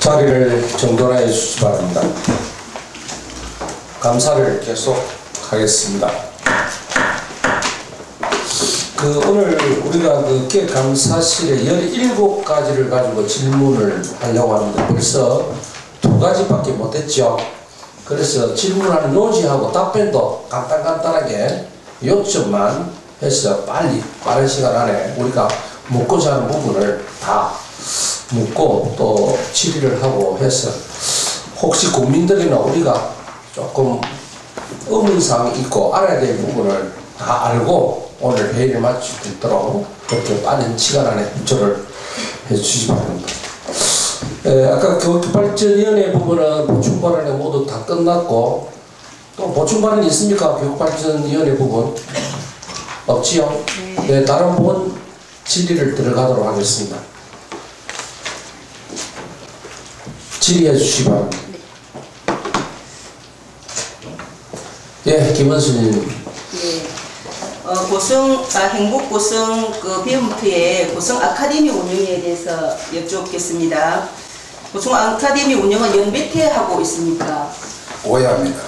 자리를 정돈해 주시기 바랍니다. 감사를 계속하겠습니다. 오늘 우리가 기획감사실에 17가지를 가지고 질문을 하려고 하는데 벌써 2가지밖에 못했죠. 그래서 질문하는 요지하고 답변도 간단하게 요점만 해서 빠른 시간 안에 우리가 묻고자 하는 부분을 다 묻고 또 질의를 하고 해서 혹시 국민들이나 우리가 조금 의문사항이 있고 알아야 될 부분을 다 알고 오늘 회의를 마칠 수 있도록 그렇게 빠른 시간 안에 협조를 해주시기 바랍니다. 아까 교육발전위원회 부분은 보충발언이 모두 다 끝났고 또 보충발언이 있습니까? 교육발전위원회 부분 없지요? 네, 다른 부분 질의를 들어가도록 하겠습니다. 질의해 주시기 바랍니다. 예, 김원수님. 예. 행복고성 비움트의 고성 아카데미 운영에 대해서 여쭙겠습니다. 고성 아카데미 운영은 연몇 회 하고 있습니까? 오해합니다.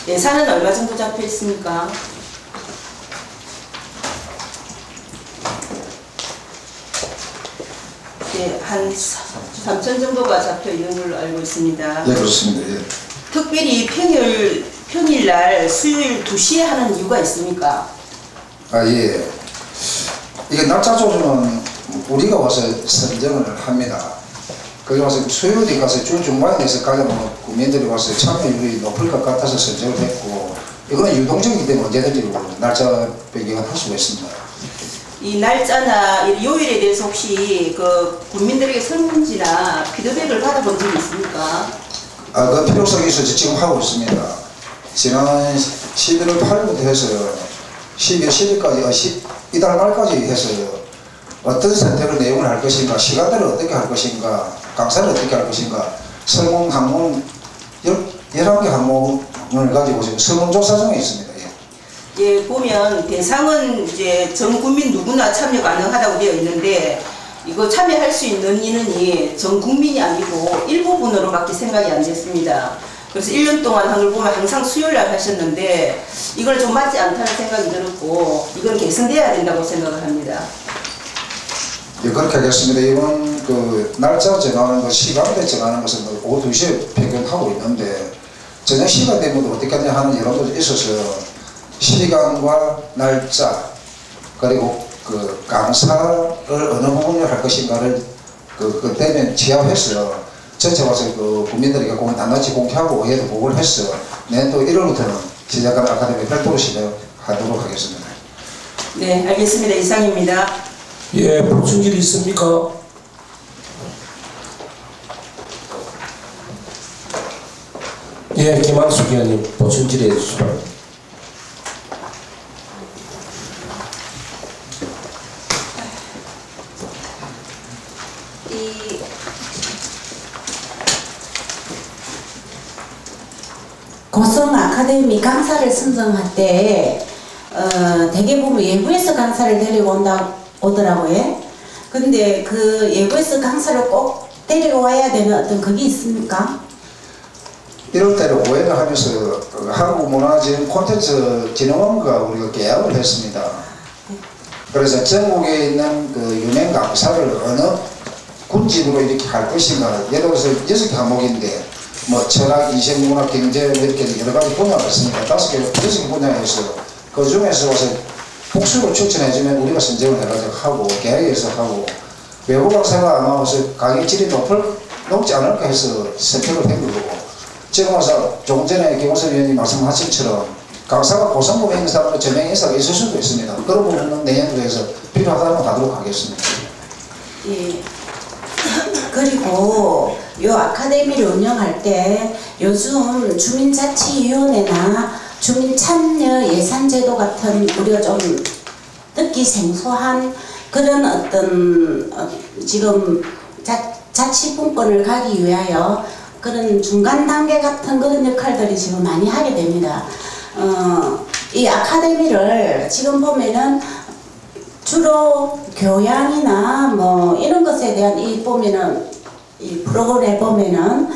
예산은 얼마 정도 잡혀 있습니까? 예, 한 3천 정도가 잡혀 있는 걸로 알고 있습니다. 네, 그렇습니다. 예. 특별히 평일날 수요일 2시에 하는 이유가 있습니까? 예. 이게 날짜 조정은 우리가 와서 선정을 합니다. 거기 와서 수요일에 가서 주 중반에 돼서 가려면 국민들이 와서 참여율이 높을 것 같아서 선정을 했고, 이거는 유동적이기 때문에 언제든지 날짜 변경을 할 수가 있습니다. 이 날짜나 요일에 대해서 혹시 국민들에게 설문지나 피드백을 받아본 적이 있습니까? 그 필요성이 있어서 지금 하고 있습니다. 지난 11월 8일부터 해서 12월 10일까지, 이달 말까지 해서 어떤 선택을 내용을 할 것인가, 시간대를 어떻게 할 것인가, 강사를 어떻게 할 것인가, 설문 항목 11개 항목을 가지고 지금 설문조사 중에 있습니다. 예, 보면 대상은 이제 전 국민 누구나 참여 가능하다고 되어 있는데, 이거 참여할 수 있는 인원이 전 국민이 아니고 일부분으로밖에 생각이 안 됐습니다. 그래서 1년 동안 한 걸 보면 항상 수요일날 하셨는데 이걸 좀 맞지 않다는 생각이 들었고, 이건 개선돼야 된다고 생각을 합니다. 예, 그렇게 하겠습니다. 이번 날짜 정하는 시간대 정하는 것은 오후 2시에 변경하고 있는데, 저녁 시간대부터 어떻게 하냐 하는 여론도 있어서 시간과 날짜 그리고 강사를 어느 부분을 할 것인가를 그때는 취합해서 전체 와서 국민들에게 낱낱이 공개하고 의회도 보고를 해서 내년도 1월부터는 시작하는 아카데미 별도로 시작하도록 하겠습니다. 네, 알겠습니다. 이상입니다. 예, 보충질 있습니까? 예, 김학숙 의원님 보충질해 주시기 바랍니다. 고성 아카데미 강사를 선정할 때 대개 보면 예부에서 강사를 데리고 오더라고요. 근데 그 예부에서 강사를 꼭 데리고 와야 되는 어떤 그게 있습니까? 1월달에 오해를 하면서 한국문화재능 콘텐츠 진흥원과 우리가 계약을 했습니다. 그래서 전국에 있는 유명 강사를 어느 군집으로 이렇게 할 것인가, 예를 들어서 6개 항목인데 철학, 이생문학, 경제 이렇게 여러 가지 분야가 있습니다. 6개 분야에서 그 중에서 와서 복수로 추천해주면 우리가 선정을 해가지고 하고 계약해서 하고, 외부 강사가 아마 와서 강의 질이 높지 않을까 해서 선택을 한 거고, 지금 와서 조금 전에 김원석 위원님 말씀하신 것처럼 강사가 고성급 행사로 전행 행사가 있을 수도 있습니다. 그런 부분은 내년도에서 필요하다면 하도록 하겠습니다. 예. 그리고 요 아카데미를 운영할 때 요즘 주민자치위원회나 주민참여 예산제도 같은 우리가 좀 듣기 생소한 그런 어떤 지금 자치분권을 가기 위하여 그런 중간 단계 같은 그런 역할들이 지금 많이 하게 됩니다. 이 아카데미를 지금 보면은 주로 교양이나 뭐 이런 것에 대한 이 보면은 이 프로그램에 보면은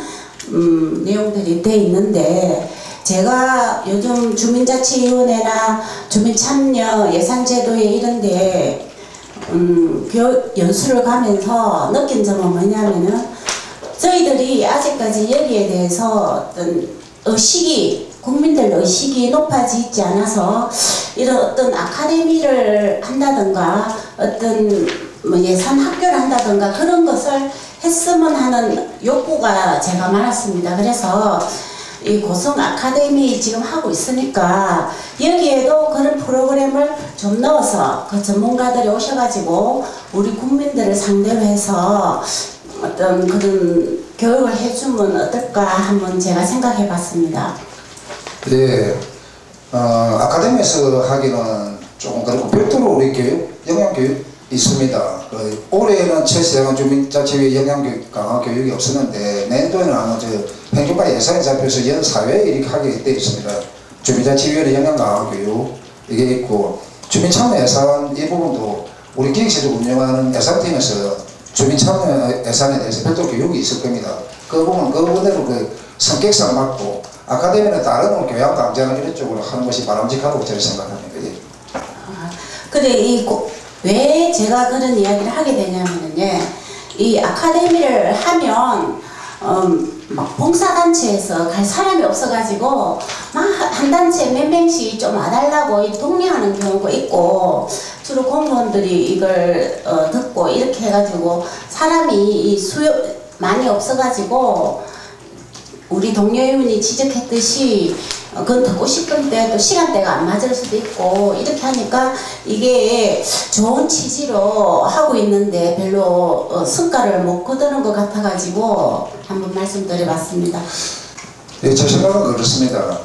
내용들이 돼 있는데, 제가 요즘 주민자치위원회나 주민참여 예산제도에 이런데 연수를 가면서 느낀 점은 뭐냐면은, 저희들이 아직까지 여기에 대해서 어떤 의식이, 국민들 의식이 높아지지 않아서 이런 어떤 아카데미를 한다든가 어떤 뭐 예산 학교를 한다든가 그런 것을 했으면 하는 욕구가 제가 많았습니다. 그래서 이 고성 아카데미 지금 하고 있으니까 여기에도 그런 프로그램을 좀 넣어서 그 전문가들이 오셔가지고 우리 국민들을 상대로 해서 어떤 그런 교육을 해주면 어떨까 한번 제가 생각해 봤습니다. 네, 아카데미에서 하기는 조금 그렇고 별도로 우리 교육, 영양교육 있습니다. 올해는 최시장은 주민자치위 영양교육 강화 교육이 없었는데 내년도에는 아마 평균반 예산이 잡혀서 연 4회 이렇게 하게 되어 있습니다. 주민자치위원회 영양 강화 교육 이게 있고, 주민참여 예산 이 부분도 우리 기획실을 운영하는 예산팀에서 주민참여 예산에 대해서 별도 교육이 있을 겁니다. 그 부분 그대로 그 성격상 맞고, 아카데미는 다른 교양 강좌나 이런 쪽으로 하는 것이 바람직하다고 저는 생각합니다. 예. 근데 왜 제가 그런 이야기를 하게 되냐면요, 이 아카데미를 하면 막 봉사단체에서 갈 사람이 없어가지고 막 한 단체 몇 명씩 좀 와달라고 동의하는 경우가 있고, 주로 공무원들이 이걸 듣고 이렇게 해가지고 사람이 이 수요 많이 없어가지고 우리 동료위원이 지적했듯이 그건 듣고 싶은데 또 시간대가 안 맞을 수도 있고 이렇게 하니까 이게 좋은 취지로 하고 있는데 별로 성과를 못 거두는 것 같아가지고 한번 말씀드려봤습니다. 예, 제 생각은 그렇습니다.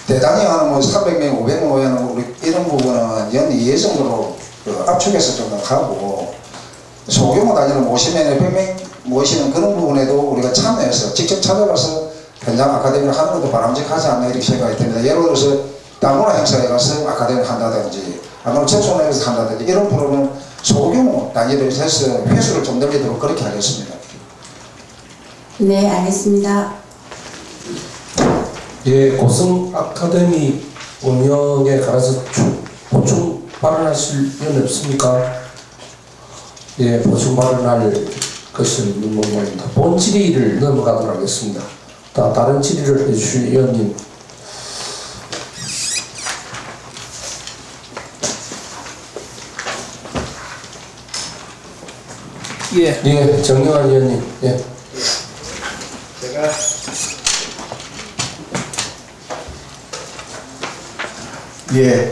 대단히 한 300명, 500명 모여는 우리 이런 부분은 연 2회 정도로 압축해서 좀 하고, 소규모 단위로 50명에 100명 모시는 그런 부분에도 우리가 참여해서 직접 찾아가서 현장 아카데미를 하는 것도 바람직하지 않나 이렇게 생각이 듭니다. 예를 들어서 다문화 행사에 가서 아카데미를 한다든지, 아니면 청소년에서 한다든지 이런 프로그램은 소규모 단위로 해서 회수를 좀 늘리도록 그렇게 하겠습니다. 네, 알겠습니다. 예, 고성 아카데미 운영에 관해서 보충 발언하실 의원 없습니까? 예, 보충 발언할 것은 없는 모양입니다. 본 질의를 넘어가도록 하겠습니다. 다른 질의를 해주실 의원님. 예, 정영환 의원님. 예. 제가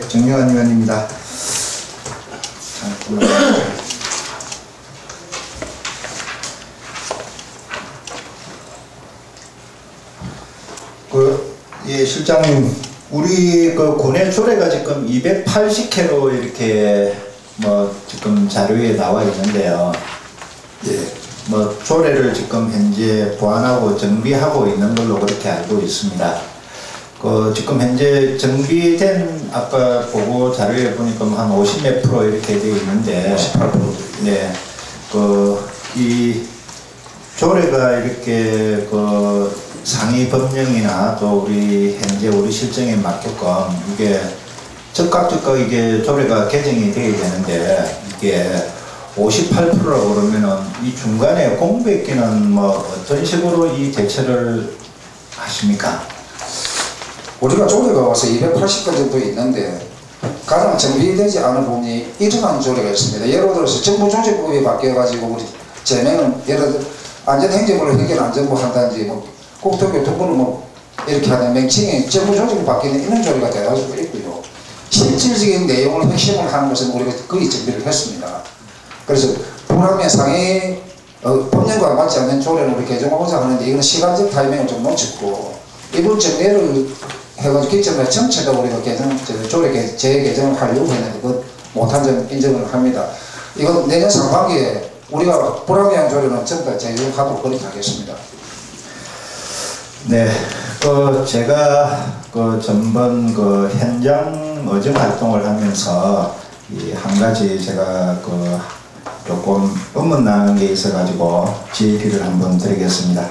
정영환 의원입니다. 잠깐만요. 실장님, 우리 군의 조례가 지금 280회로 이렇게 지금 자료에 나와 있는데요. 조례를 지금 현재 보완하고 정비하고 있는 걸로 그렇게 알고 있습니다. 지금 현재 정비된 아까 보고 자료에 보니까 한 50몇 프로 이렇게 되어 있는데, 18%. 네, 이 조례가 이렇게 상위 법령이나 또 우리 현재 우리 실정에 맞게끔 이게 즉각 이게 조례가 개정이 되어야 되는데, 이게 58%라고 그러면은 이 중간에 공백기는 어떤 식으로 이 대처를 하십니까? 우리가 조례가 와서 280건 정도 있는데 가장 정비되지 않은 부분이 일어난 조례가 있습니다. 예를 들어서 정부조직법이 바뀌어가지고 우리 제명은 예를 들어 안전행정부를 행정안전부 한다든지 국토교통부를 이렇게 하는 명칭이 정부조직이 바뀌는 이런 조례가 되어가지고 있고요. 실질적인 내용을 핵심을 하는 것은 우리가 거의 정비를 했습니다. 그래서 불합리한 상해 법령과 맞지 않는 조례를 우리 개정하고자 하는데 이건 시간적 타이밍을 좀 놓쳤고, 이번 정례를 해가지고 기점에 전체가 우리가 조례 재개정을 하려고 했는데 그 못한 점 인정을 합니다. 이건 내년 상반기에 우리가 불합리한 조례는 전부 다 재개정하도록 그렇게 하겠습니다. 네, 제가 전번 현장 의정 활동을 하면서 한 가지 제가 조금 의문나는 게 있어가지고 질의를 한번 드리겠습니다.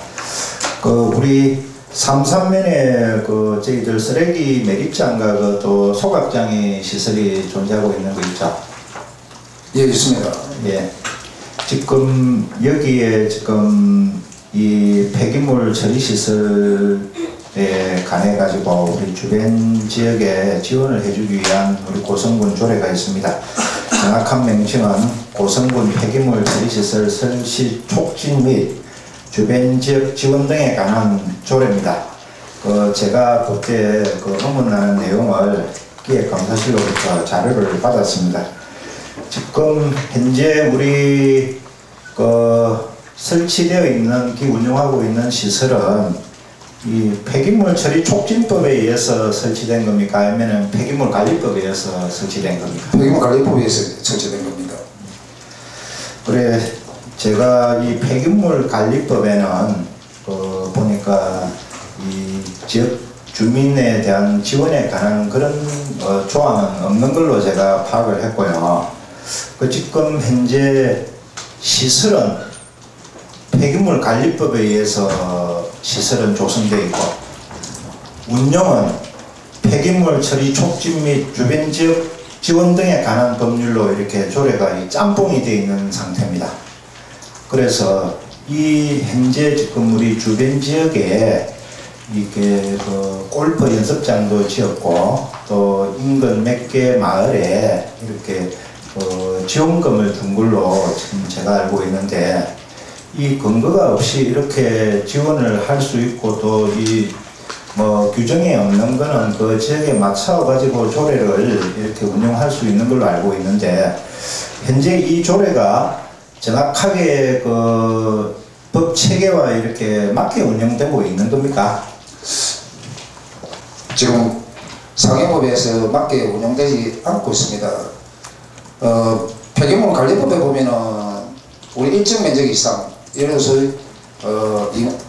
우리 삼산면에 저희들 쓰레기 매립장과 또 소각장의 시설이 존재하고 있는 거 있죠? 예, 있습니다. 예. 지금 여기에 지금 이 폐기물 처리 시설에 관해 가지고 우리 주변 지역에 지원을 해주기 위한 우리 고성군 조례가 있습니다. 정확한 명칭은 고성군 폐기물 처리 시설 설치 촉진 및 주변 지역 지원 등에 관한 조례입니다. 제가 그때 의문나는 내용을 기획감사실로부터 자료를 받았습니다. 지금 현재 우리 설치되어 있는 운영하고 있는 시설은 이 폐기물 처리 촉진법에 의해서 설치된 겁니까? 아니면 폐기물 관리법에 의해서 설치된 겁니까? 폐기물 관리법에 의해서 설치된 겁니다. 그래, 제가 이 폐기물 관리법에는 보니까 이 지역 주민에 대한 지원에 관한 그런 조항은 없는 걸로 제가 파악을 했고요. 지금 현재 시설은 폐기물 관리법에 의해서 시설은 조성되어 있고 운영은 폐기물 처리 촉진 및 주변 지역 지원 등에 관한 법률로 이렇게 조례가 짬뽕이 되어 있는 상태입니다. 그래서 이 현재 지금 우리 주변 지역에 이게 골프 연습장도 지었고 또 인근 몇 개 마을에 이렇게 지원금을 준 걸로 지금 제가 알고 있는데 이 근거가 없이 이렇게 지원을 할 수 있고 또 이 규정이 없는 거는 그 지역에 맞춰 가지고 조례를 이렇게 운영할 수 있는 걸로 알고 있는데 현재 이 조례가 정확하게 법 체계와 이렇게 맞게 운영되고 있는 겁니까? 지금 상해법에서 맞게 운영되지 않고 있습니다. 폐기물 관리법에 보면은 우리 일정 면적 이상, 예를 들어서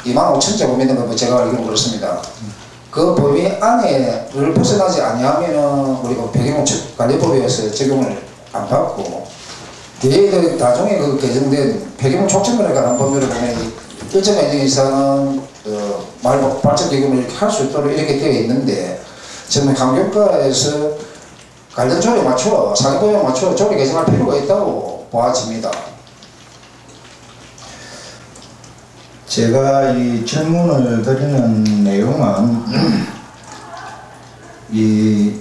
25,000제곱미터가 제가 알기로는 그렇습니다. 그 범위 안에를 벗어나지 아니하면은 우리가 폐기물 관리법에 의해서 적용을 안 받고 얘들 나중에 개정된 폐기물 촉진물에 관한 법률을 보면 일정 면적 이상은 발전기금을 이렇게 할 수 있도록 이렇게 되어 있는데 저는 환경과에서 관련 조례에 맞춰 상해법에 맞춰 조례 개정할 필요가 있다고 보아집니다. 제가 이 질문을 드리는 내용은 이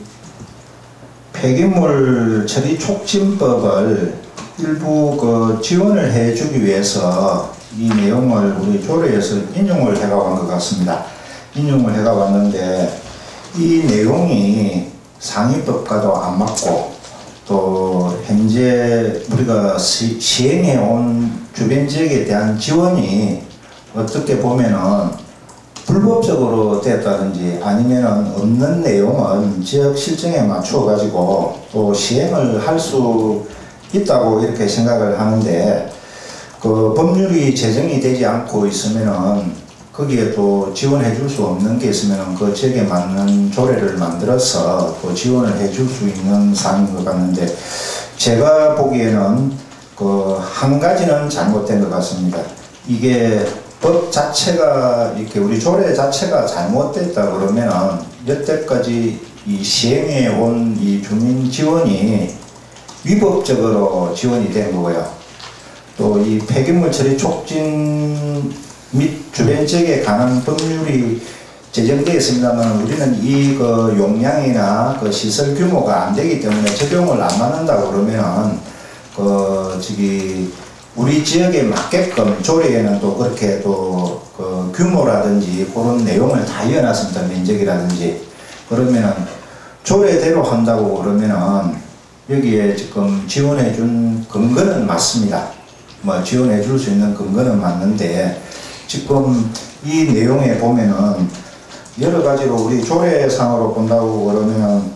폐기물 처리 촉진법을 일부 지원을 해주기 위해서 이 내용을 우리 조례에서 인용을 해가온 것 같습니다. 인용을 해가왔는데 이 내용이 상위법과도 안 맞고 또 현재 우리가 시행해온 주변 지역에 대한 지원이 어떻게 보면은 불법적으로 됐다든지 아니면은 없는 내용은 지역 실정에 맞추어 가지고 또 시행을 할 수 있다고 이렇게 생각을 하는데 법률이 제정이 되지 않고 있으면은 거기에 또 지원해 줄 수 없는 게 있으면은 그 지역에 맞는 조례를 만들어서 또 지원을 해 줄 수 있는 사항인 것 같는데 제가 보기에는 한 가지는 잘못된 것 같습니다. 이게 법 자체가 이렇게 우리 조례 자체가 잘못됐다 그러면은 여태까지 이 시행해 온 이 주민 지원이 위법적으로 지원이 된 거고요. 또 이 폐기물 처리 촉진 및 주변 지역에 관한 법률이 제정되어 있습니다만 우리는 이 용량이나 시설 규모가 안 되기 때문에 적용을 안 받는다 그러면은 우리 지역에 맞게끔 조례에는 또 그렇게 또 규모라든지 그런 내용을 다 이어놨습니다. 면적이라든지. 그러면은 조례대로 한다고 그러면은 여기에 지금 지원해 준 근거는 맞습니다. 지원해 줄 수 있는 근거는 맞는데 지금 이 내용에 보면은 여러 가지로 우리 조례상으로 본다고 그러면은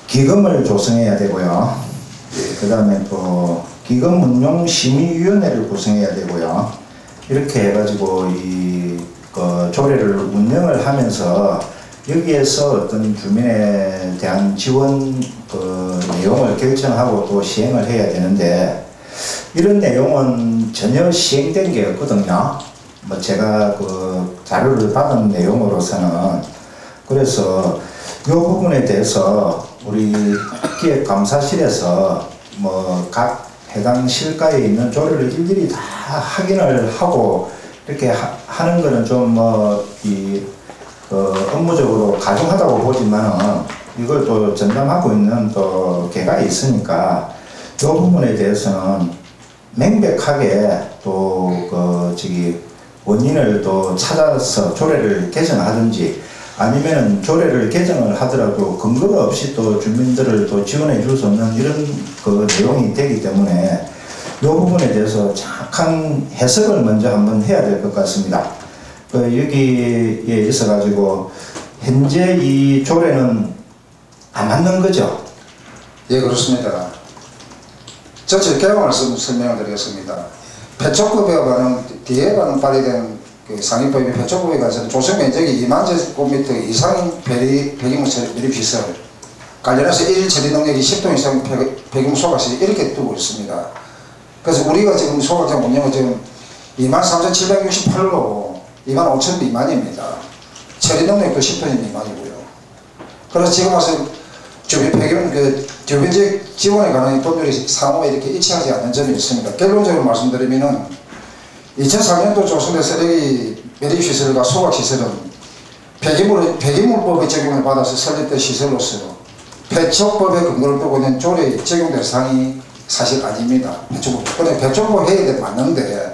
기금을 조성해야 되고요. 그 다음에 또 기금운용심의위원회를 구성해야 되고요. 이렇게 해가지고 이 조례를 운영을 하면서 여기에서 어떤 주민에 대한 지원 내용을 결정하고 또 시행을 해야 되는데 이런 내용은 전혀 시행된 게 없거든요. 뭐 제가 그 자료를 받은 내용으로서는. 그래서 이 부분에 대해서 우리 기획감사실에서 뭐 각 해당 실가에 있는 조례를 일일이 다 확인을 하고 이렇게 하는 거는 좀 뭐 업무적으로 가중하다고 보지만은 이걸 또 전담하고 있는 또 개가 있으니까 이 부분에 대해서는 명백하게 또 원인을 또 찾아서 조례를 개정하든지 아니면 조례를 개정을 하더라도 근거가 없이 또 주민들을 또 지원해 줄 수 없는 이런 그 내용이 되기 때문에 이 부분에 대해서 정확한 해석을 먼저 한번 해야 될 것 같습니다. 여기에 있어 가지고 현재 이 조례는 안 맞는 거죠? 예, 그렇습니다. 전체 개정을 설명을 드리겠습니다. 폐촉법에 관한 뒤에 관한 발의된 그 상위법의 폐촉법에 관해서 조성 면적이 2만 제곱미터 이상인 폐기물 밀입시설 관련해서 1일 처리 능력이 10톤 이상 폐기물 소각시 이렇게 두고 있습니다. 그래서 우리가 지금 소각장 운영은 지금 23,768로 25,000 미만입니다. 처리 능력도 10톤 미만이고요. 그래서 지금 와서 주변 폐기물 주변지역 지원에 관한 법률이 상호에 이렇게 일치하지 않는 점이 있습니다. 결론적으로 말씀드리면은 2004년도 조성된 쓰레기 매립시설과 소각시설은 폐기물법의 적용을 받아서 설립된 시설로서 폐촉법의 근거를 두고 있는 조례에 적용될 사항이 사실 아닙니다. 그런데 폐촉법 회의에 맞는데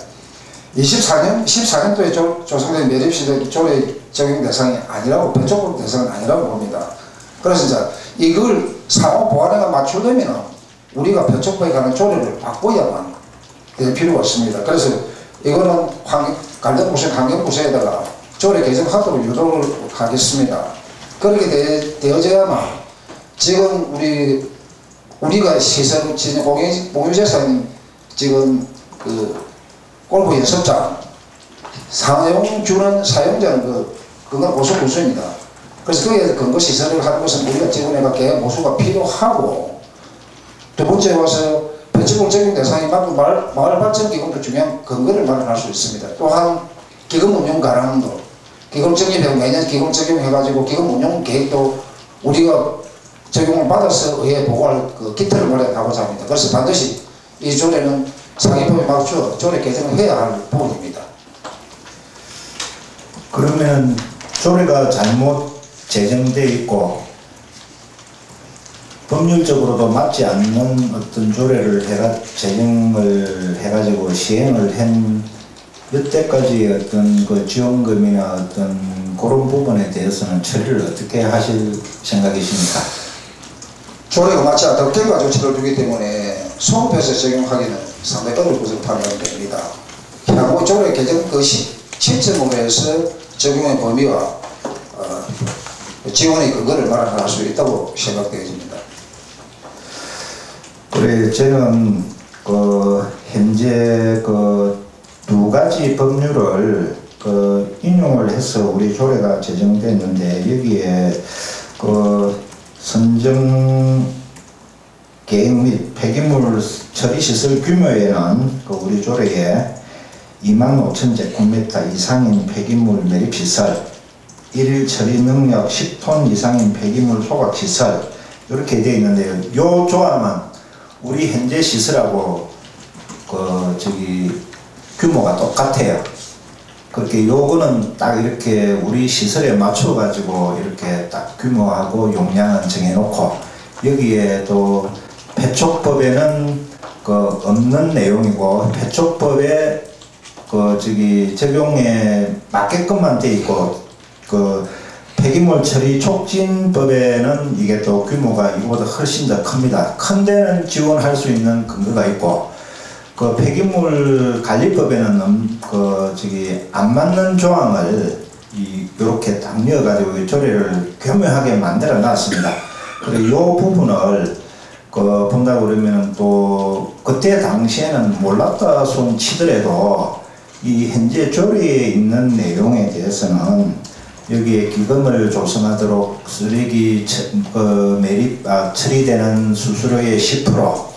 14년도에 조성된 매립시설 조례 적용 대상이 아니라고, 폐촉법 대상은 아니라고 봅니다. 그래서 이제 이걸 상호 보완에가 맞추려면 우리가 폐촉법에 관한 조례를 바꿔야만 될 필요가 있습니다. 그래서 이거는 관련 부서, 환경부서에다가 조례 개정하도록 유도를 하겠습니다. 그렇게 되어져야만 지금 우리가 시설, 공유재산 지금 그 골프 연습장 사용 주는 사용자는 그건 보수부수입니다. 그래서 거기에 근거 시설을 하는 것은 우리가 지원해가 계획 보수가 필요하고, 두 번째 와서 폐촉법 적용 대상이 마을 발전 기금도 중요한 근거를 마련할 수 있습니다. 또한 기금 운영 가능도, 기금 적용해 매년 기금 적용해가지고 기금 운영 계획도 우리가 적용을 받아서 의회 보고할 그 기틀을 마련하고자 합니다. 그래서 반드시 이 조례는 상위법에 맞춰 조례 개정을 해야 할 부분입니다. 그러면 조례가 잘못 제정되어 있고 법률적으로도 맞지 않는 어떤 조례를 제정을 해가지고 시행을 한 이때까지 어떤 그 지원금이나 어떤 그런 부분에 대해서는 처리를 어떻게 하실 생각이십니까? 조례가 맞지 않다고 결과 조치를 두기 때문에 소급해서 적용하기는 상당히 어려울 것으로 판단됩니다. 향후 조례 개정 시점에서 적용의 범위와 지원의 근거를 마련할 수 있다고 생각되어집니다. 그래, 저는 현재 두 가지 법률을 인용을 해서 우리 조례가 제정됐는데, 여기에 선정 계획 및 폐기물 처리 시설 규모에는 우리 조례에 25,000 제곱미터 이상인 폐기물 매립 시설, 1일 처리 능력 10톤 이상인 폐기물 소각 시설 이렇게 되어 있는데요. 요 조항은 우리 현재 시설하고 규모가 똑같아요. 그렇게 요거는 딱 이렇게 우리 시설에 맞춰 가지고 이렇게 딱 규모하고 용량은 정해놓고, 여기에 또 폐촉법에는 없는 내용이고 폐촉법에 적용에 맞게끔만 돼 있고, 폐기물 처리 촉진법에는 이게 또 규모가 이거보다 훨씬 더 큽니다. 큰 데는 지원할 수 있는 근거가 있고, 폐기물 관리법에는 안 맞는 조항을 이렇게 딱 넣어가지고 조례를 교묘하게 만들어 놨습니다. 그리고 이 부분을 본다고 그러면은 또 그때 당시에는 몰랐다 손 치더라도 이 현재 조례에 있는 내용에 대해서는 여기에 기금을 조성하도록 쓰레기 처리되는 수수료의 10%,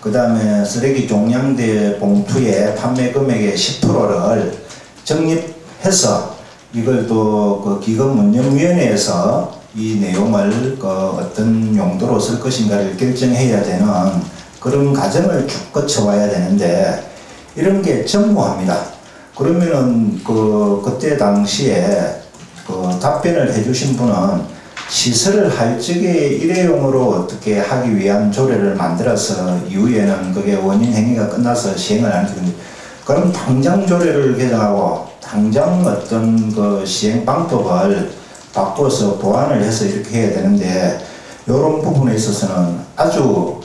그 다음에 쓰레기 종량제 봉투의 판매 금액의 10%를 적립해서 이걸 또 그 기금운영위원회에서 이 내용을 어떤 용도로 쓸 것인가를 결정해야 되는 그런 과정을 쭉 거쳐와야 되는데 이런 게 전무합니다. 그러면은 그때 당시에 답변을 해주신 분은 시설을 할 적에 일회용으로 어떻게 하기 위한 조례를 만들어서 이후에는 그게 원인 행위가 끝나서 시행을 하는 건데 그럼 당장 조례를 개정하고 당장 어떤 그 시행 방법을 바꿔서 보완을 해서 이렇게 해야 되는데 이런 부분에 있어서는 아주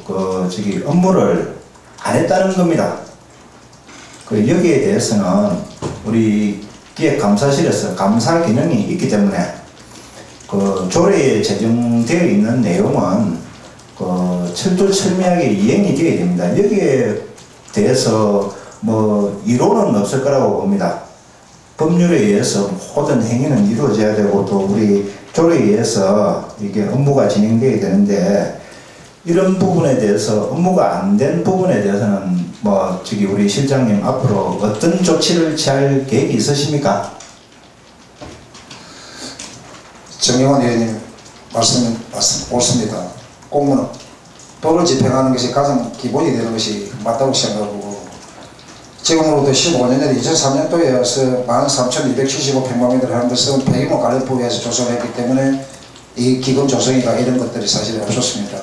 업무를 안 했다는 겁니다. 여기에 대해서는 우리 기획감사실에서 감사 기능이 있기 때문에 조례에 제정되어 있는 내용은 철두철미하게 이행이 되어야 됩니다. 여기에 대해서 뭐 이론은 없을 거라고 봅니다. 법률에 의해서 모든 행위는 이루어져야 되고 또 우리 조례에 의해서 이게 업무가 진행되어야 되는데 이런 부분에 대해서 업무가 안 된 부분에 대해서는 우리 실장님 앞으로 어떤 조치를 취할 계획이 있으십니까? 정영환 의원님 말씀 옳습니다. 공무원 법을 집행하는 것이 가장 기본이 되는 것이 맞다고 생각하고 지금으로부터 15년 전 2003년도에 13,275평방미터를 하는 것은 폐기물 관리법에서 조성했기 때문에 이 기금 조성이가 이런 것들이 사실 없었습니다.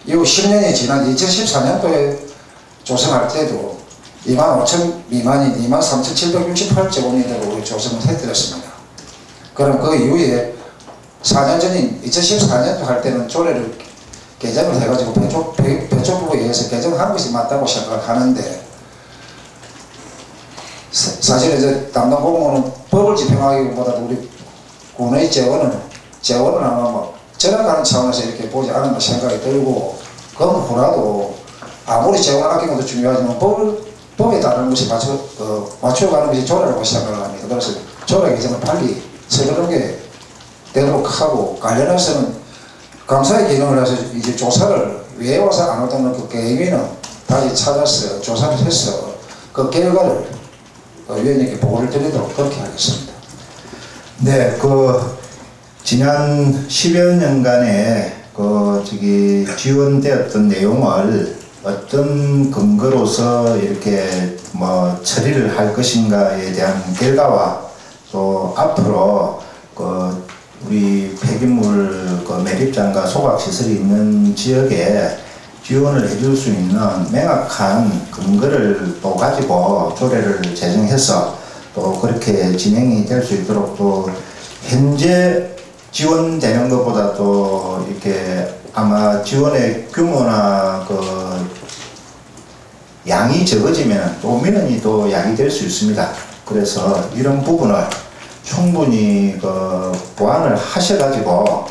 이후 10년이 지난 2014년도에 조성할 때도 25,000 미만인 23,768제곱미터로 조성을 해드렸습니다. 그럼 그 이후에 4년 전인 2014년도 할 때는 조례를 개정을 해가지고 배초부에 의해서 개정한 것이 맞다고 생각하는데 사실 이제 담당 공무원은 법을 집행하기보다도 우리 군의 재원은 아마 절약하는 차원에서 이렇게 보지 않는다 생각이 들고 그건 후라도 아무리 재원을 아끼는 것도 중요하지만 법에 따르는 것이 맞춰가는 것이 조례라고 생각을 합니다. 그래서 조례 개정을 빨리 서두르게 되도록 하고 관련해서는 감사의 기능을 해서 이제 조사를 왜 와서 안 왔다는 그 개인은 다시 찾아서 조사를 해서 그 결과를 위원님께 보고를 드리도록 그렇게 하겠습니다. 네, 지난 10여 년간에 지원되었던 내용을 어떤 근거로서 이렇게 처리를 할 것인가에 대한 결과와 또 앞으로 우리 폐기물 매립장과 소각시설이 있는 지역에 지원을 해줄 수 있는 명확한 근거를 또 가지고 조례를 제정해서 또 그렇게 진행이 될 수 있도록 또 현재 지원되는 것보다 또 이렇게 아마 지원의 규모나 양이 적어지면 또 민원이 또 야기될 수 있습니다. 그래서 이런 부분을 충분히 보완을 하셔가지고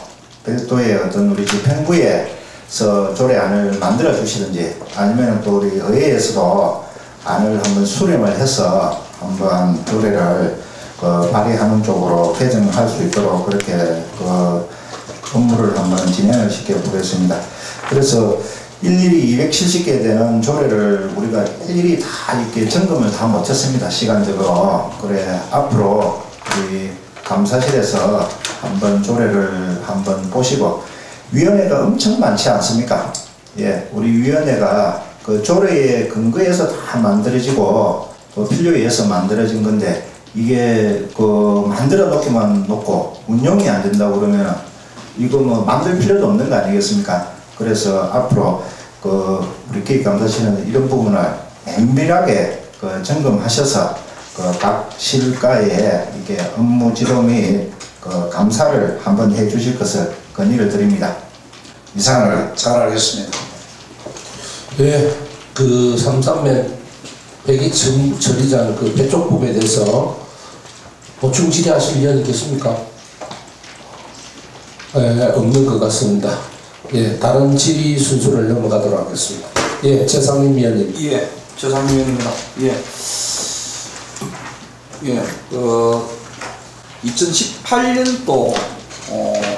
별도의 어떤 우리 집행부에서 조례안을 만들어 주시든지 아니면 또 우리 의회에서도 안을 한번 수렴을 해서 한번 조례를 발의하는 쪽으로 개정할 수 있도록 그렇게 업무를 한번 진행을 시켜보겠습니다. 그래서 일일이 270개 되는 조례를 우리가 일일이 다 이렇게 점검을 다 못했습니다. 시간적으로. 그래 앞으로 우리 감사실에서 한번 조례를 한번 보시고 위원회가 엄청 많지 않습니까? 예, 우리 위원회가 조례의 근거에서 다 만들어지고 또 필요에 의해서 만들어진 건데 이게 만들어 놓기만 놓고 운영이 안 된다고 그러면 이거 만들 필요도 없는 거 아니겠습니까? 그래서 앞으로 우리 기획감사실은 이런 부분을 면밀하게 점검하셔서 각 실과에 이게 업무 지도 및 감사를 한번 해 주실 것을 건의를 드립니다. 이상을 잘 알겠습니다. 네, 삼삼면 배기 처리장 배쪽 부분에 대해서 보충 질의하실 의견이 있겠습니까? 없는 것 같습니다. 예, 다른 질의 순서를 넘어가도록 하겠습니다. 예, 최상림 위원님. 예, 최상림 위원입니다. 예. 2018년도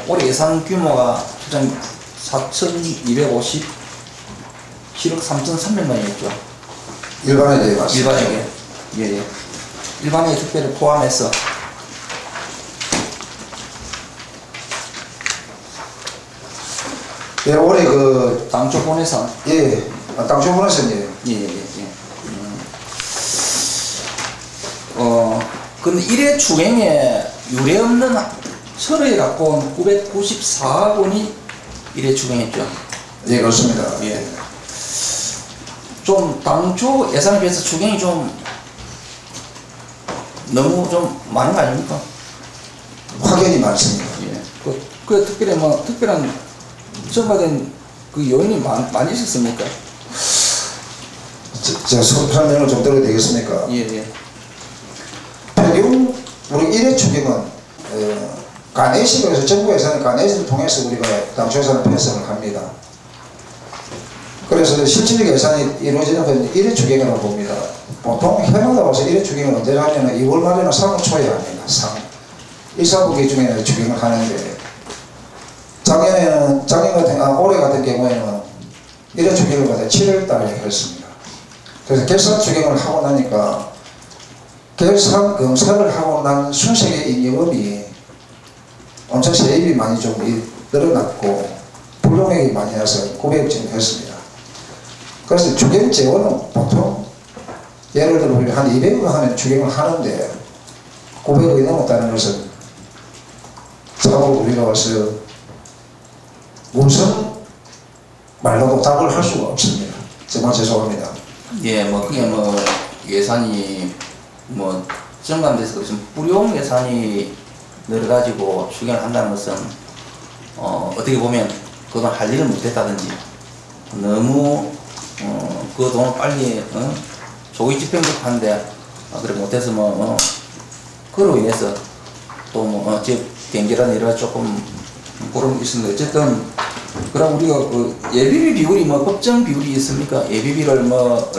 올해 예산 규모가 추정 4,250 7억 3,300만이었죠. 일반에 맞습니다. 일반에게. 예. 일반에 특별히 포함해서. 예, 올해 그 당초 본예산. 예, 당초 보냈었네요. 예. 근데 1회 추경에 유례 없는 철회 갖고 온 994억 원이 1회 추경했죠. 예, 그렇습니다. 예. 좀 당초 예산에 비해서 추경이 좀 너무 좀 많은 거 아닙니까? 확연히 많습니다. 예. 그 특별히 뭐 특별한 첨가된 그 요인이 많이 있었습니까? 제가 설명을 좀 드려도 되겠습니까? 예. 평균 우리 1회 추경은 가내식에서 정부 예산을 가내식을 통해서 우리가 당초 예산을 편성을 합니다. 그래서 실질적 예산이 이루어지는 건 1회 추경이라고 봅니다. 보통 해마다 와서 1회 추경을 언제 하냐면 2월 말이나 3월 초에 합니다. 1, 4분기 중에 추경을 하는데 올해 같은 경우에는 1회 추경을 갖다 7월 달에 했습니다. 그래서 결산 추경을 하고 나니까 결산 검사를 하고 난 순색의 잉여금이 엄청 세입이 많이 좀 늘어났고 불용액이 많이 나서 900억 정도 했습니다. 그래서 추경 재원은 보통 예를 들어 우리가 한 200억 하면 추경을 하는데 900억이 넘었다는 것은 참으로 우리가 와서 무슨 말로도 답을 할 수가 없습니다. 정말 죄송합니다. 예, 뭐 그게 뭐 예산이 뭐 정감돼서 좀 불용 예산이 늘어가지고 추경을 한다는 것은 어떻게 보면 그동안 할 일을 못했다든지 너무 그 돈을 빨리 조기 집행도 하는데 그래 못해서 그로 인해서 또 뭐 지역 경제라는 여러 가지 조금 그런 게 있습니다. 어쨌든 그럼 우리가 그 예비비 비율이 뭐 법정 비율이 있습니까? 예비비를 뭐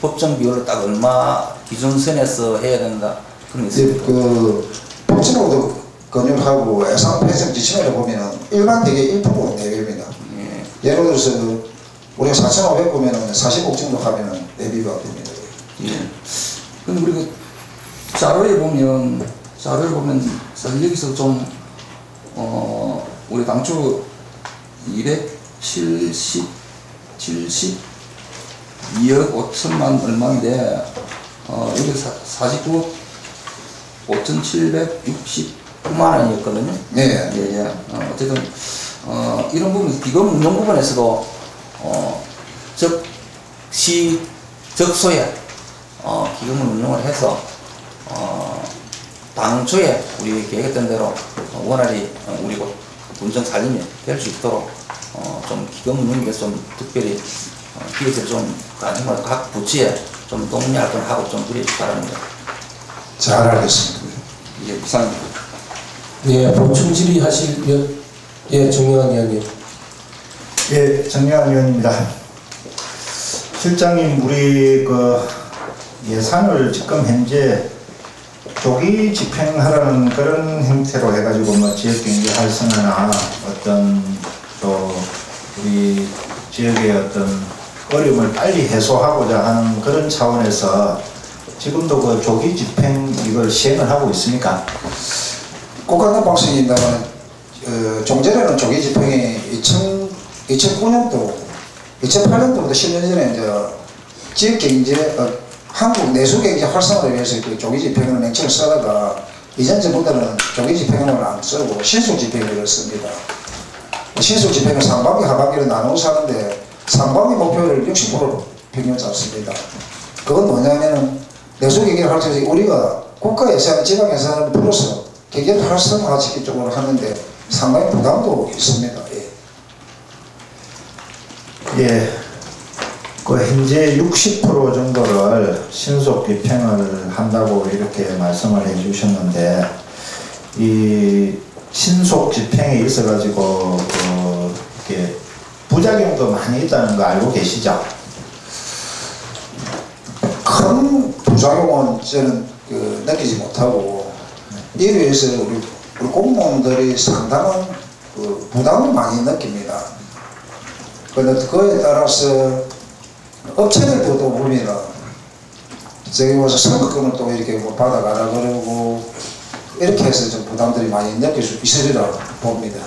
법정 비율을 딱 얼마 기준선에서 해야 된다 그런 게 있습니까? 그 법정으로도 권유하고 예산 편성 지침을 보면은 일반 대개 1% 내외입니다. 예를 들어서 우리가 4,500 보면은 40억 정도 하면은 내비가 됩니다. 예. 근데 우리가 자료에 보면 사실 여기서 좀 우리 당초 272억 5천만 얼마인데 여기 49억 5,769만 원이었거든요. 네. 예. 어쨌든 이런 부분 기금 운용 부분에서도 적소에 기금을 운용을 해서 당초에 우리 계획했던 대로 원활히 우리 운정 살림이 될 수 있도록 좀 기금 운용에 좀 특별히 기획을 좀 가능한 각 부처에 좀 동료 활동을 하고 좀 그래주시기 바랍니다. 잘 알겠습니다. 이게 이상입니다. 예, 보충 질의하실 예, 정영환 의원님. 예, 정영환 의원입니다. 실장님, 우리 그 예산을 지금 현재 조기 집행하라는 그런 형태로 해가지고 뭐 지역경제 활성화나 어떤 또 우리 지역의 어떤 어려움을 빨리 해소하고자 하는 그런 차원에서 지금도 그 조기 집행 이걸 시행을 하고 있습니까? 꼭 같은 방식입니다만 종전에는 조기 집행이 2009년도 2008년도부터 10년 전에 이제 지역경제 한국 내수경제 활성화를 위해서 그 조기 집행을 맹책을 쓰다가 이전 정부들은 조기 집행을 안 쓰고 신속 집행을 씁니다. 신속 집행을 상반기 하반기로 나눠서 하는데 상반기 목표를 60% 평균 잡습니다. 그건 뭐냐면은 내수경제를 활성화 우리가 국가 예산, 지방 예산을 풀어서 경제를 활성화시키 쪽으로 하는데 상당히 부담도 있습니다. 예. 그 현재 60% 정도를 신속 집행을 한다고 이렇게 말씀을 해주셨는데 이 신속 집행에 있어가지고 이렇게 부작용도 많이 있다는 거 알고 계시죠? 큰 부작용은 저는 느끼지 못하고 이에 위해서 우리 공무원들이 상당한 그 부담을 많이 느낍니다. 그런데 그에 따라서 업체들도 또 보면 저기 와서 선거금을 또 이렇게 뭐 받아가라 그러고 이렇게 해서 좀 부담들이 많이 느낄 수 있으리라 봅니다.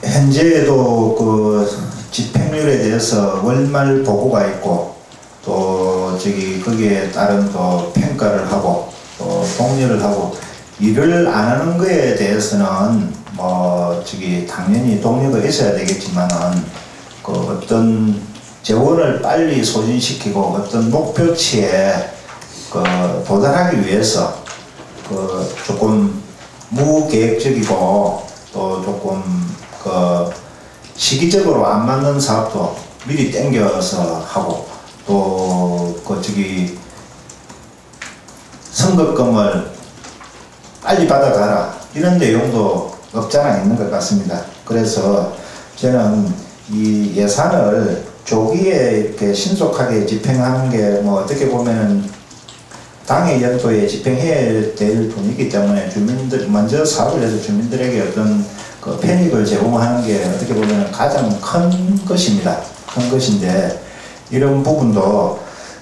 현재에도 그 집행률에 대해서 월말 보고가 있고 또 저기 거기에 따른 또 평가를 하고 또 독려를 하고 일을 안 하는 거에 대해서는 뭐 저기 당연히 독려가 있어야 되겠지만은 그 어떤 재원을 빨리 소진시키고 어떤 목표치에 그 도달하기 위해서 그 조금 무계획적이고 또 조금 그 시기적으로 안 맞는 사업도 미리 땡겨서 하고 또 그 저기 선거금을 빨리 받아가라 이런 내용도 없잖아 있는 것 같습니다. 그래서 저는 이 예산을 조기에 이렇게 신속하게 집행하는 게 뭐 어떻게 보면은 당의 연도에 집행해야 될 분이기 때문에 주민들 먼저 사업을 해서 주민들에게 어떤 그 편익을 제공하는 게 어떻게 보면 가장 큰 것입니다. 큰 것인데 이런 부분도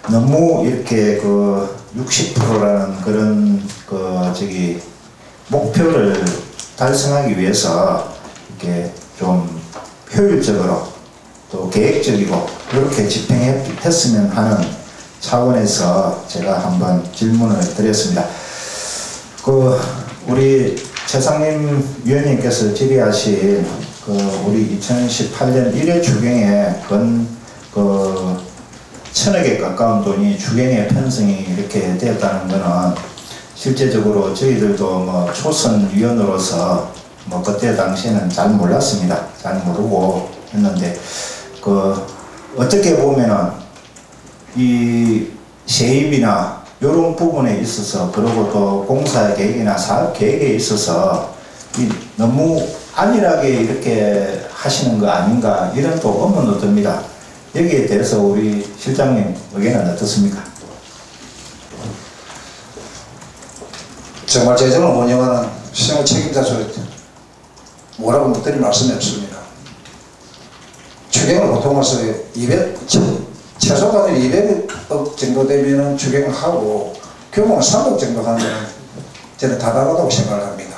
너무 이렇게 그 60%라는 그런 그 저기 목표를 달성하기 위해서 이렇게 좀 효율적으로 또 계획적이고 그렇게 집행했으면 하는 차원에서 제가 한번 질문을 드렸습니다. 그 우리 최상림 위원님께서 질의하신 그 우리 2018년 1회 추경에 그 1,000억에 가까운 돈이 추경에 편성이 이렇게 되었다는 것은 실제적으로 저희들도 뭐 초선위원으로서 뭐 그때 당시에는 잘 몰랐습니다. 잘 모르고 했는데 그 어떻게 보면은 이 세입이나 이런 부분에 있어서 그리고 또 공사 계획이나 사업 계획에 있어서 너무 안일하게 이렇게 하시는 거 아닌가 이런 또 의문도 듭니다. 여기에 대해서 우리 실장님 의견은 어떻습니까? 정말 재정을 운영하는 시장의 책임자로서 뭐라고 못 드릴 말씀이 없습니다. 추경을 보통 와서 최소 단위 200억 정도 되면은 추경을 하고 규모는 3억 정도 하는 데는 저는 다다르다고 생각을 합니다.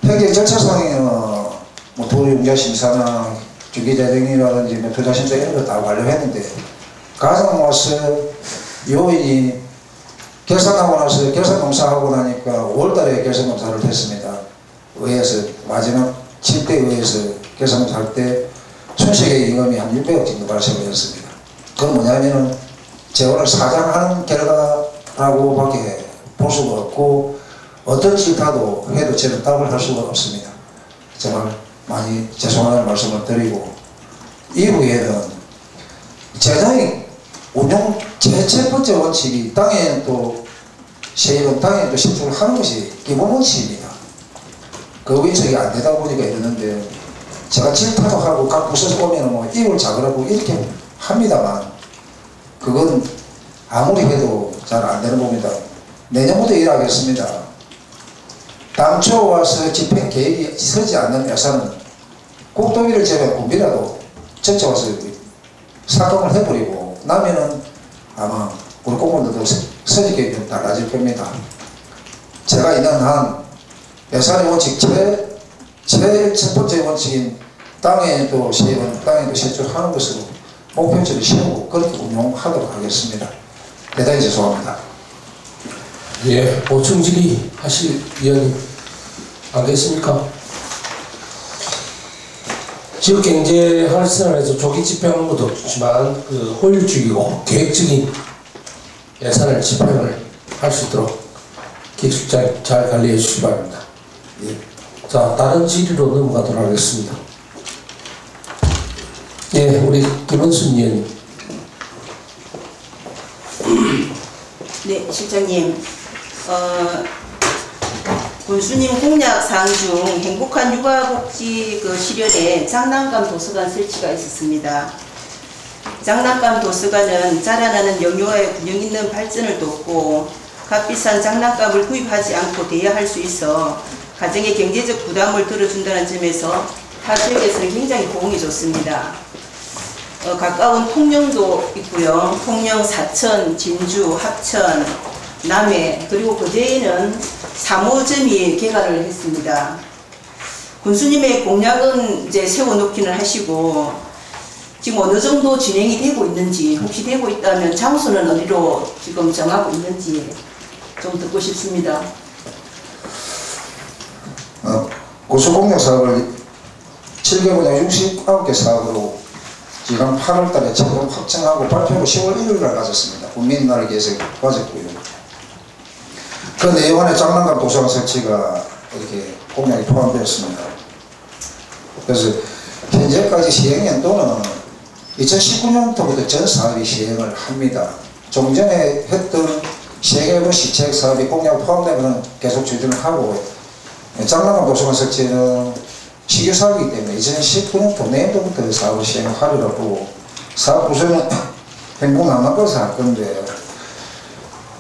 행정 절차상에는 뭐 도용자 심사나 주기자정이라든지 뭐 투자심사 이런 거 다 완료했는데 가장 와서 요인이 결산하고 나서 결산검사하고 나니까 5월달에 결산검사를 했습니다. 의회에서 마지막 7대 의회에서 결산검사할 때 손실의 임금이 한 600억 정도 발생을 했습니다. 그건 뭐냐면은 재원을 사장하는 결과라고밖에 볼 수가 없고 어떤 질타도 해도 저는 답을 할 수가 없습니다. 정말 많이 죄송하다는 말씀을 드리고 이후에는 재정의 운용 첫 번째 원칙이 땅에 또 세입은 땅에 또 신축을 하는 것이 기본 원칙입니다. 그 원칙이 안 되다 보니까 이러는데 제가 질타도 하고 각 부서에서 오면 뭐 입을 작으라고 이렇게 합니다만 그건 아무리 해도 잘 안 되는 겁니다. 내년부터 일하겠습니다. 당초 와서 집행 계획이 서지 않는 예산은 국도비를 제외한 군비라도 전체 와서 삭감을 해버리고 나면은 아마 우리 공무원들도 서지 계획이 좀 달라질 겁니다. 제가 있는 한 예산의 원칙 제일 첫 번째 원칙인 땅에 또 세입은 땅에 또 신축하는 것으로 목표치를 세우고 그렇게 운용하도록 하겠습니다. 대단히 죄송합니다. 예, 보충 질의 하실 위원님 안 계십니까? 지역경제 활성화에서 조기 집행하는 것도 좋지만 그 효율적이고 계획적인 예산을 집행을 할 수 있도록 기획실장 잘 관리해 주시기 바랍니다. 예. 자, 다른 질의로 넘어가도록 하겠습니다. 예, 우리 김원순 위원님. 네, 실장님. 군수님 공약 사항 중 행복한 육아복지 그 실현에 장난감 도서관 설치가 있었습니다. 장난감 도서관은 자라나는 영유아의 균형 있는 발전을 돕고 값비싼 장난감을 구입하지 않고 대여할 수 있어 가정의 경제적 부담을 덜어준다는 점에서 타 지역에서는 굉장히 호응이 좋습니다. 가까운 통영도 있고요. 통영, 사천, 진주, 합천, 남해 그리고 거제에는 3호점이 개관을 했습니다. 군수님의 공약은 이제 세워놓기는 하시고 지금 어느 정도 진행이 되고 있는지 혹시 되고 있다면 장소는 어디로 지금 정하고 있는지 좀 듣고 싶습니다. 고수공약 사업을 7개분야 69개 사업으로 지난 8월 달에 최종 확정하고 발표를 10월 1일 날 가졌습니다. 국민날을 위해서 가졌고요. 그 내용 안에 장난감 도서관 설치가 이렇게 공약이 포함되었습니다. 그래서 현재까지 시행 연도는 2019년부터 전 사업이 시행을 합니다. 좀 전에 했던 시행해본 시책 사업이 공약 포함되면 계속 추진을 하고 장난감 도서관 설치는 시규 사업이기 때문에 2019년도 내년도부터 사업을 시행하려고 하고 사업 구조는 행복남남버스 할 건데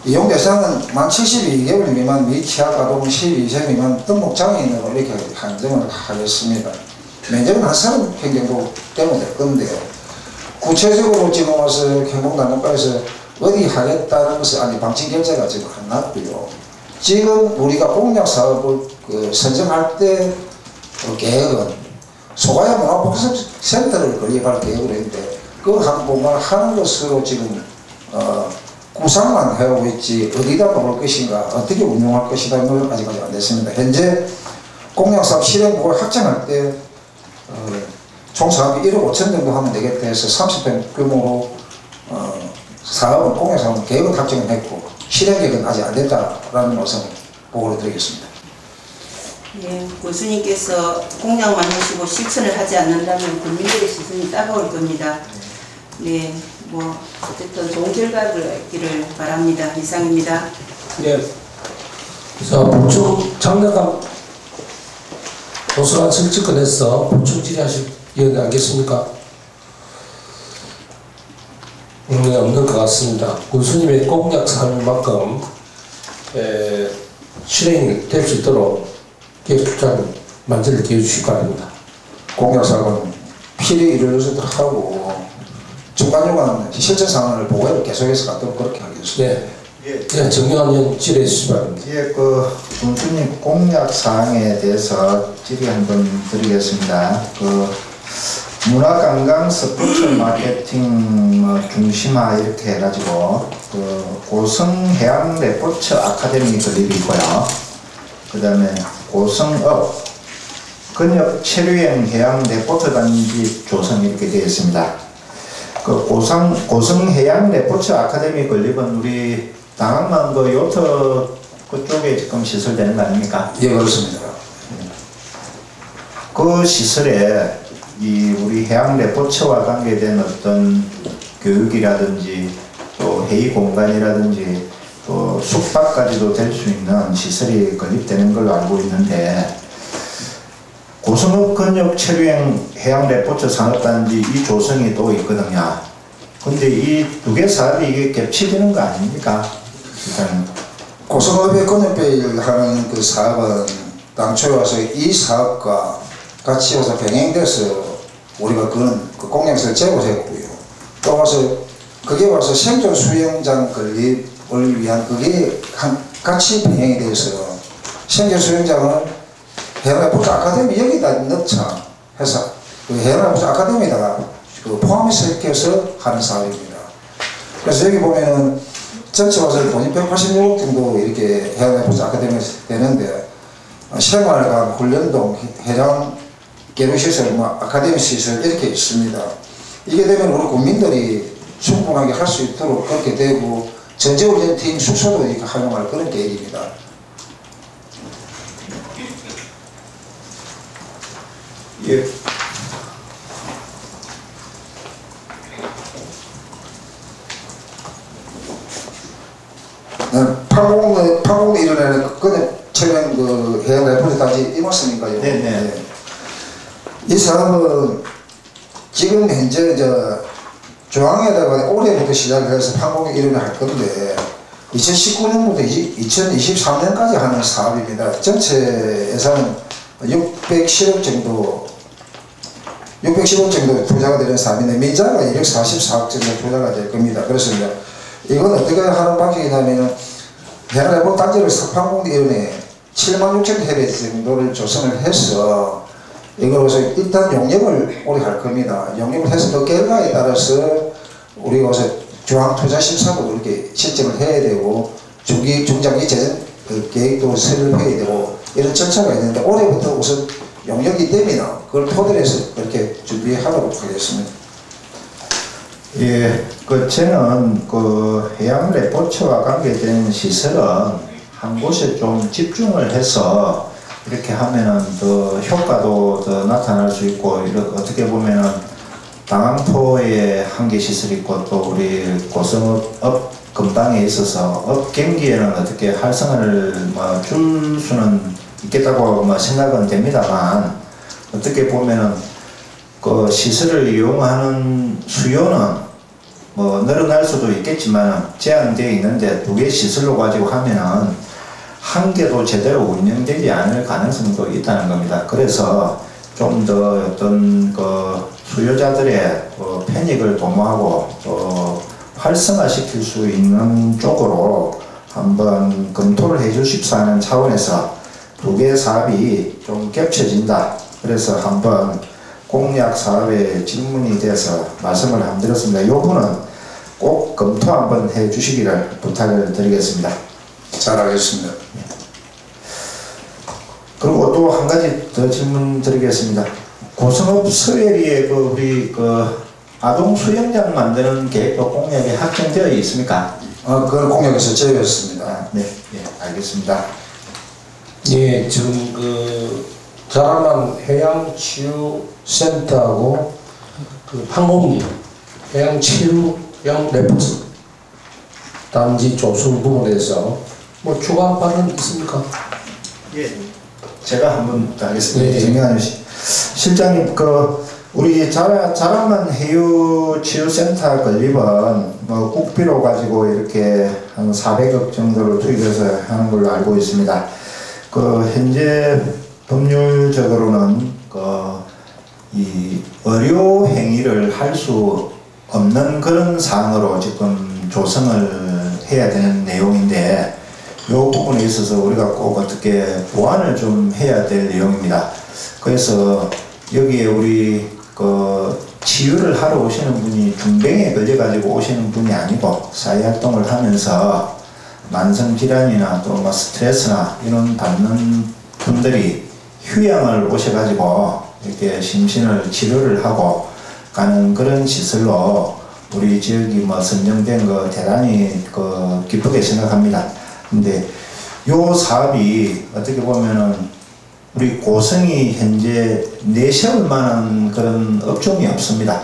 이용 대상은 만 72개월 미만 미취학 아동 12세 미만 등록장애인으로 이렇게 한정을 하겠습니다. 면적은 한 30평 정도 되면 될 건데요. 구체적으로 지금 와서 행복남남버스 어디 하겠다는 것은 아니 방침 결제가 지금 안 났고요. 지금 우리가 공약 사업을 선정할 때 계획은 소가야 문화복습센터를 건립할 계획으로 했는데 그 한 부분을 하는 것으로 지금 구상만 해오고 있지 어디다 놓을 것인가 어떻게 운영할 것이다 이런 아직까지 안 됐습니다. 현재 공약 사업 실행부를 확정할 때 총 사업이 1억 5천 정도 하면 되겠다 해서 30평 규모로 사업은 공약 사업은 계획은 확정을 했고 실행 계획은 아직 안 됐다라는 말씀 보고를 드리겠습니다. 예, 교수님께서 공약만 하시고 실천을 하지 않는다면 국민들의 시선이 따가울 겁니다. 네, 뭐 어쨌든 좋은 결과를 얻기를 바랍니다. 이상입니다. 네. 자, 보충 장난감 도서관 설치 건에서 보충 질의하실 의원이 알겠습니까? 네, 없는 것 같습니다. 군수님의 공약 사업만큼 실행이 될 수 있도록 계획수장 만들어 주시기 바랍니다. 공약 사업은 필히 이루어지도록 하고 중간중간 실천 상황을 보고를 계속해서 가도록 그렇게 하겠습니다. 네. 네, 정영환 의원 질의해 주시기 바랍니다. 예, 군수님 공약 사항에 대해서 질의 한번 드리겠습니다. 문화관광 스포츠 마케팅 중심화 이렇게 해가지고 고성해양 레포츠 아카데미 건립이 있고요. 그 다음에 고성업 근역 체류형 해양 레포트 단지 조성 이렇게 되어 있습니다. 고성해양 레포츠 아카데미 건립은 우리 당학만 요트 그쪽에 지금 시설되는 거 아닙니까? 예, 그렇습니다. 그 시설에 우리 해양 레포츠와 관계된 어떤 교육이라든지 또 회의 공간이라든지 또 숙박까지도 될 수 있는 시설이 건립되는 걸로 알고 있는데 고성업 근역 체류형 해양 레포츠 산업단지 이 조성이 또 있거든요. 근데 이 두 개 사업이 이게 겹치되는 거 아닙니까? 일단 고성업의 건협배를 하는 그 사업은 당초에 와서 이 사업과 같이 와서 병행돼서 우리가 그 공약서를 제고했고요. 또 와서 그게 와서 생존 수영장 건립을 위한 그게 같이 병행이 돼서 생존 수영장은 해양레포츠 아카데미 여기다 넣자 해서 그 해양레포츠 아카데미에다가 포함해서 이렇게 해서 하는 사업입니다. 그래서 여기 보면은 전체 와서 돈이 186억 정도 이렇게 해양레포츠 아카데미에서 되는데 생활관, 훈련동, 해양 계류시설, 아카데미 시설 이렇게 있습니다. 이게 되면 우리 국민들이 충분하게 할 수 있도록 그렇게 되고 전제훈련팀 숙소도 이렇게 활용할 그런 계획입니다. 예. 판공에 일어나는 최근 해양 레포츠 단지 이 말씀인가요? 네네. 이 사업은 지금 현재 중앙에다가 올해부터 시작을 해서 판공이 이름을 할 건데 2019년부터 2023년까지 하는 사업입니다. 전체 예산은 610억 정도 투자가 되는 사업인데 민자가 244억 정도 투자가 될 겁니다. 그래서 이건 어떻게 하는 방식이냐면은 해안해보 단지를 석판공 이름에 7만 6천 해배 정도를 조성을 해서 이것을 일단 용역을 올해 할 겁니다. 용역을 해서 그 결과에 따라서 우리가 중앙투자심사도 이렇게 신청을 해야 되고 중장기 재정 계획도 설립해야 되고 이런 절차가 있는데 올해부터 우선 용역이 되면 그걸 토대로 해서 그렇게 준비하도록 하겠습니다. 예, 저는 해양 레포츠와 관계된 시설은 한 곳에 좀 집중을 해서 이렇게 하면은 더 효과도 더 나타날 수 있고, 어떻게 보면은 당항포에 한계 시설이 있고 또 우리 고성업 근방에 있어서 업 경기에는 어떻게 활성화를 줄 수는 있겠다고 생각은 됩니다만, 어떻게 보면은 그 시설을 이용하는 수요는 늘어날 수도 있겠지만 제한되어 있는데 두 개 시설로 가지고 하면은 한 개도 제대로 운영되지 않을 가능성도 있다는 겁니다. 그래서 좀 더 어떤 수요자들의 편익을 도모하고 또 활성화시킬 수 있는 쪽으로 한번 검토를 해 주십사 하는 차원에서 두 개 사업이 좀 겹쳐진다. 그래서 한번 공약 사업에 질문이 돼서 말씀을 한번 드렸습니다. 이 부분은 꼭 검토 한번 해 주시기를 부탁을 드리겠습니다. 잘하겠습니다. 그리고 또 한 가지 더 질문 드리겠습니다. 고성업 서해리에 우리 아동 수영장 만드는 계획도 공약에 확정되어 있습니까? 그걸 공약에서 제외했습니다. 네, 예, 알겠습니다. 예, 지금 자라만 해양치유센터하고 판공리 해양치유형 레포츠 단지 조성 부분에서 추가 발언 있습니까? 예, 제가 한번 하겠습니다. 네. 정명환 실장님, 우리 자라만 해유치유센터 건립은 국비로 가지고 이렇게 한 400억 정도를 투입해서 하는 걸로 알고 있습니다. 현재 법률적으로는 이 의료 행위를 할 수 없는 그런 사항으로 지금 조성을 해야 되는 내용인데, 이 부분에 있어서 우리가 꼭 어떻게 보완을 좀 해야 될 내용입니다. 그래서 여기에 우리 치유를 하러 오시는 분이 중병에 걸려가지고 오시는 분이 아니고 사회활동을 하면서 만성질환이나 또 스트레스나 이런 받는 분들이 휴양을 오셔가지고 이렇게 심신을 치료를 하고 가는 그런 시설로 우리 지역이 선정된 거 대단히 기쁘게 생각합니다. 근데 요 사업이 어떻게 보면은 우리 고성이 현재 내세울 만한 그런 업종이 없습니다.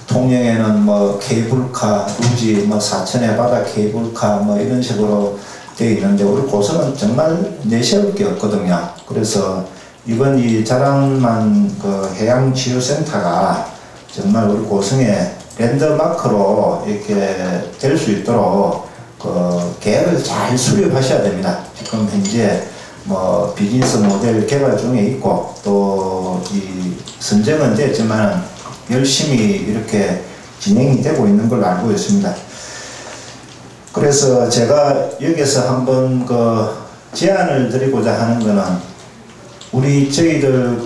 통영에는 케이블카, 우지, 사천의 바다 케이블카 이런 식으로 되어 있는데 우리 고성은 정말 내세울 게 없거든요. 그래서 이번 이 자랑만 해양치유센터가 정말 우리 고성의 랜드마크로 이렇게 될 수 있도록 계획을 잘 수립하셔야 됩니다. 지금 현재 비즈니스 모델 개발 중에 있고 또 이 선정은 됐지만 열심히 이렇게 진행이 되고 있는 걸로 알고 있습니다. 그래서 제가 여기서 한번 제안을 드리고자 하는 거는 저희들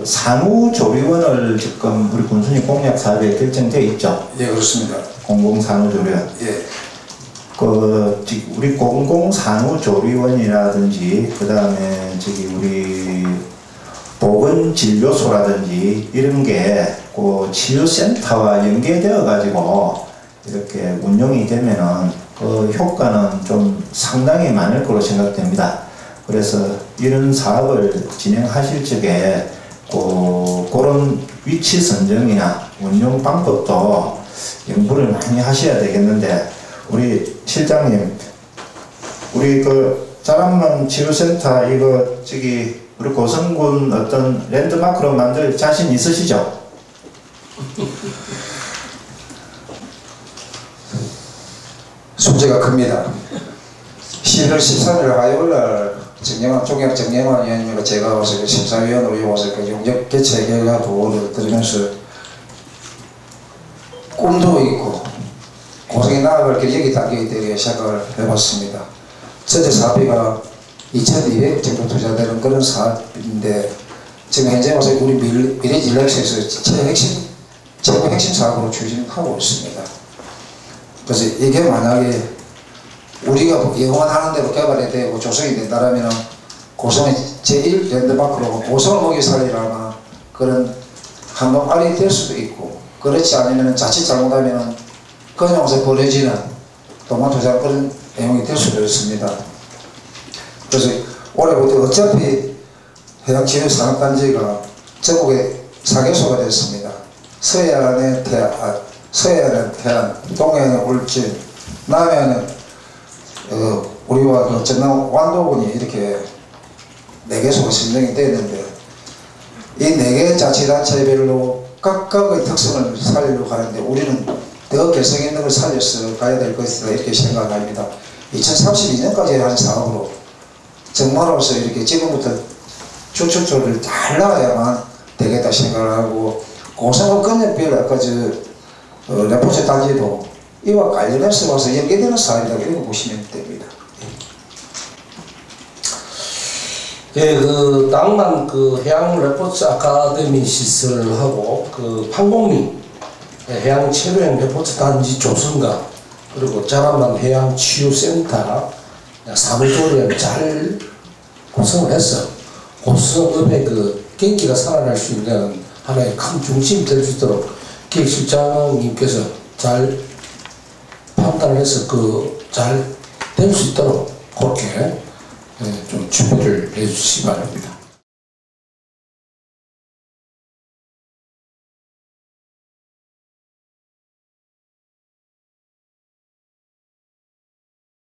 산후조리원을 지금 우리 군수님 공약 사업에 결정되어 있죠. 예, 그렇습니다. 공공산후조리원. 예. 우리 공공산후조리원이라든지 그 다음에 우리 보건진료소라든지 이런 게 치유센터와 연계되어 가지고 이렇게 운영이 되면은 효과는 좀 상당히 많을 거로 생각됩니다. 그래서 이런 사업을 진행하실 적에 그런 위치 선정이나 운영 방법도 연구를 많이 하셔야 되겠는데, 우리 실장님, 우리 자랑만 치유센터 우리 고성군 어떤 랜드마크로 만들 자신 있으시죠? 숙제가 큽니다. 11월 13일 화요일날 총각 정영환 의원님과 제가 와서 심사위원으로 와서 용역 개최 결과 보고를 들으면서 꿈도 있고 고생이 나아갈 길이 담기에 대해 생각을 해봤습니다. 전체 사업비가 2,200 정도 투자되는 그런 사업인데 지금 현재 와서 우리 미래진락에서 최고 핵심 사업으로 추진하고 있습니다. 그래서 이게 만약에 우리가 영원하는 대로 개발이 되고 조성이 된다면 고성의 제1 랜드마크로 고성을 먹이 살리라는 그런 한방알이 될 수도 있고, 그렇지 않으면 자칫 잘못하면 그냥 와서 버려지는 도마토장 그런 내용이 될 수도 있습니다. 그래서 올해부터 어차피 해양치유산업단지가 전국에 4개소가 됐습니다. 서해안에 태안, 동해안에 울진, 남해안에 우리와 그 전남 완도군이 이렇게 4개소가 선정이 되는데, 이 4개 자치단체별로 각각의 특성을 살리려고 하는데 우리는 더 개성 있는 걸 살려서 가야 될 것이다 이렇게 생각합니다. 2032년까지 한 사업으로 정말로서 이렇게 지금부터 추출조를 잘 나가야만 되겠다 생각을 하고, 고성을 건너별 아까 레포츠 단지도 이와 관련해서 와서 연계되는 사업이라고 이렇게 보시면 됩니다. 예, 그 낭만 그 해양 레포츠 아카데미 시설을 하고 그 판공리 해양 체류형 레포츠 단지 조성과 그리고 자라만 해양 치유센터 사무소를 잘 구성을 해서 고성읍의 그 경기가 살아날 수 있는 하나의 큰 중심이 될 수 있도록 기획실장님께서 잘 판단을 해서 그 잘 될 수 있도록 그렇게 좀 준비를 해주시기 바랍니다.